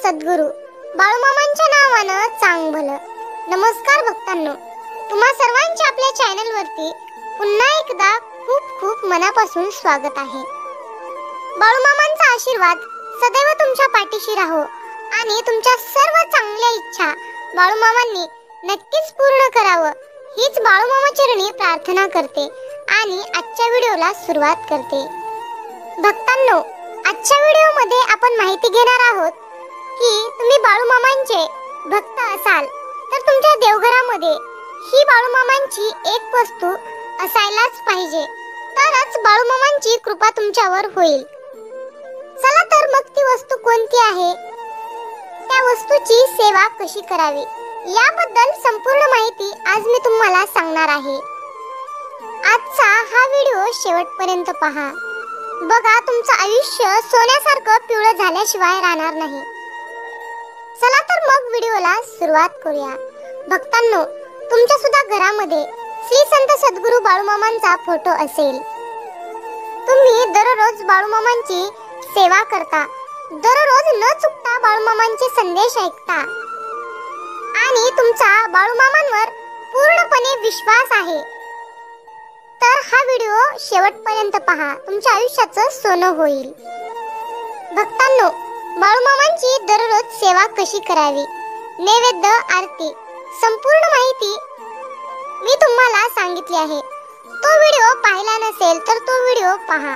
सद्गुरू बाळूमामांच्या नावानं चांग भलं. नमस्कार भक्तांनो, तुम्हा सर्वांचे आपल्या चॅनल वरती पुन्हा एकदा खूप खूप मनापासून स्वागत आहे. बाळूमामांचा आशीर्वाद सदैव तुमच्या पाठीशी राहो आणि तुमच्या सर्व चांगल्या इच्छा बाळूमामांनी नक्कीच पूर्ण करावं हीच बाळूमामा चरणी प्रार्थना करते आणि आजच्या व्हिडिओला सुरुवात करते. भक्तांनो, आजच्या व्हिडिओमध्ये आपण माहिती घेणार आहोत की तुम्ही बाळूमामांचे भक्त असाल तर तुमच्या देवघरामध्ये ही बाळूमामांची एक वस्तू असायलाच पाहिजे, तरच बाळूमामांची कृपा तुमच्यावर होईल. चला तर मग ती वस्तू कोणती आहे, त्या वस्तूची सेवा कशी करावी याबद्दल संपूर्ण माहिती आज मी तुम्हाला सांगणार आहे. आजचा हा व्हिडिओ शेवटपर्यंत पहा. बघा, तुमचं आयुष्य सोन्यासारखं पिवळं झाल्याशिवाय राहणार नाही. चला तर मग व्हिडिओला सुरुवात करूया. भक्तांनो, तुमच्या सुद्धा घरामध्ये श्री संत सद्गुरू बाळूमामांचा फोटो असेल. तुम्ही दररोज बाळूमामांची सेवा करता, दररोज न चुकता बाळूमामांचे संदेश ऐकता आणि तुमचा बाळूमामांवर पूर्णपणे विश्वास आहे, तर हा व्हिडिओ शेवटपर्यंत पहा. तुमच्या आयुष्याचं सोनं होईल. भक्तांनो, बाळूमामांची दररोज सेवा कशी करावी, नैवेद्य, आरती, संपूर्ण माहिती मी तुम्हाला सांगितली आहे. तो व्हिडिओ पाहिला नसेल तर तो व्हिडिओ पहा.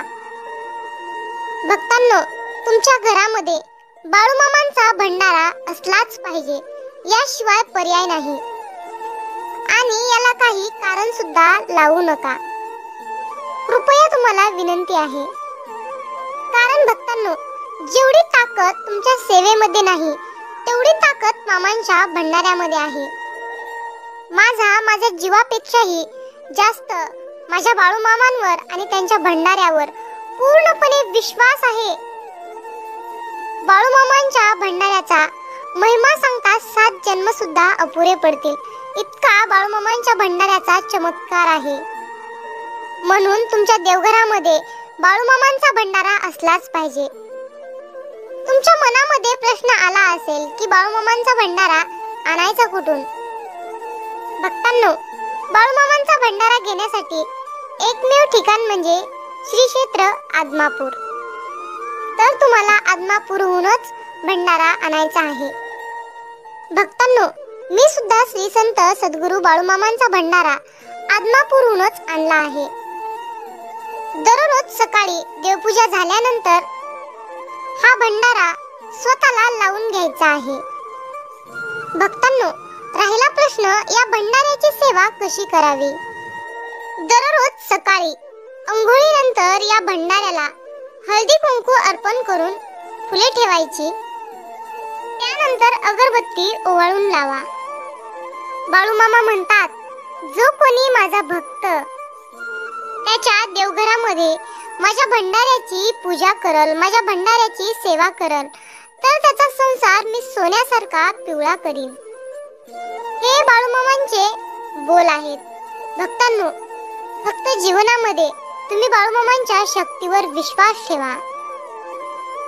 भक्तांनो, तुमच्या घरामध्ये बाळूमामांचा भंडारा असलाच पाहिजे, याशिवाय पर्याय नाही. आणि याला काही कारण सुद्धा लावू नका, कृपया तुम्हाला विनंती आहे. कारण भक्तांनो, जेवढी ताकद तुमच्या सेवेमध्ये नाही तेवढी ताकद मामांच्या भंडाऱ्यामध्ये आहे. माझ्या जीवापेक्षाही जास्त माझ्या बाळूमामांवर आणि त्यांच्या भंडाऱ्यावर पूर्णपणे विश्वास आहे. बाळूमामांच्या भंडाऱ्याचा महिमा सांगता 7 जन्म सुद्धा अपुरे पडतील, इतका बाळूमामांच्या भंडाऱ्याचा चमत्कार आहे. म्हणून तुमच्या देवघरामध्ये बाळूमामांचा भंडारा असलाच पाहिजे. तुमच्या मनामध्ये प्रश्न आला असेल की बाळूमामांचा भंडारा आणायचा कुठून? भक्तांनो, बाळूमामांचा भंडारा घेण्यासाठी एकमेव ठिकाण म्हणजे श्री क्षेत्र आदमापूर. तर तुम्हाला आदमापूरहूनच भंडारा आणायचा आहे. भक्तांनो, मी सुद्धा श्री संत सद्गुरू बाळूमामांचा भंडारा आदमापूरहूनच आणला आहे. दररोज सकाळी देवपूजा झाल्यानंतर हा भंडारा स्वतःला लावून घ्यायचा आहे. भक्तांनो, राहिला प्रश्न या भंडाऱ्याची सेवा कशी करावी. दररोज सकाळी अंघोळीनंतर या भंडाऱ्याला हळदी कुंकू अर्पण करून फुले ठेवायची. त्यानंतर अगरबत्ती ओवाळून लावा. बाळूमामा म्हणतात, जो कोणी माझा भक्त त्याच्या देवघरामध्ये माझ्या भंडाऱ्याची पूजा करल, माझ्या भंडाऱ्याची सेवा करल, तर त्याचा संसार मी सोन्यासारखा पिवळा करीन. हे बाळूमामांचे बोल आहेत. भक्तांनो, फक्त जीवनामध्ये तुम्ही बाळूमामांच्या शक्तीवर विश्वास ठेवा.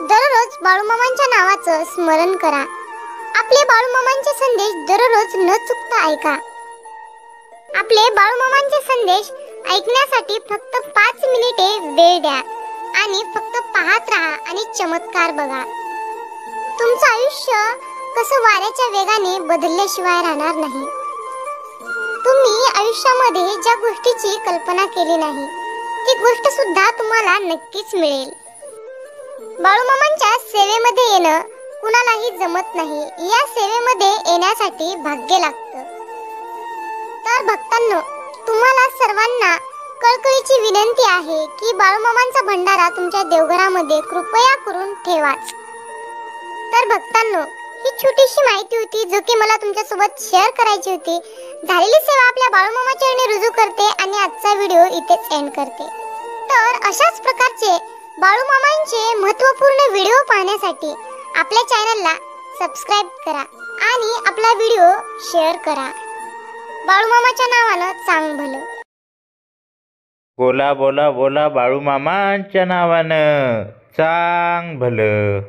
दररोज बाळूमामांच्या नावाचं स्मरण करा. आपले बाळूमामांचे संदेश दररोज न चुकता ऐका. आपले बाळूमामांचे संदेश ऐकण्यासाठी फक्त 5 मिनिटे वेळ द्या आणि फक्त पाहत राहा आणि चमत्कार बघा. तुमचं आयुष्य कसं वाऱ्याच्या वेगाने बदलल्याशिवाय राहणार नाही. तुम्ही आयुष्यामध्ये ज्या गोष्टीची कल्पना केली नाही ती गोष्ट सुद्धा तुम्हाला नक्कीच मिळेल. बाळूमामांच्या सेवेमध्ये येणं कुणालाही जमत नाही. या सेवेमध्ये येण्यासाठी भाग्य लागतं. तर भक्तांनो, तुम्हाला सर्वांना कळकळीची विनंती आहे की बाळूमामांचा भंडारा तुमच्या देवघरामध्ये कृपया करून ठेवाच. तर भक्तांनो, ही छोटीशी माहिती होती जो की मला तुमच्यासोबत शेअर करायची होती. झालेली सेवा आपल्या बाळूमामा चरणी रुजू करते आणि आजचा व्हिडिओ इथेच एंड करते. तर अशाच प्रकारचे बाळूमामांचे महत्त्वपूर्ण व्हिडिओ पाहण्यासाठी आपल्या चॅनलला सबस्क्राईब करा आणि आपला व्हिडिओ शेअर करा. बाळूमामाच्या नावानं चांग भलं. बोला बोला बोला बाळूमामांच्या नावानं चांग भलं.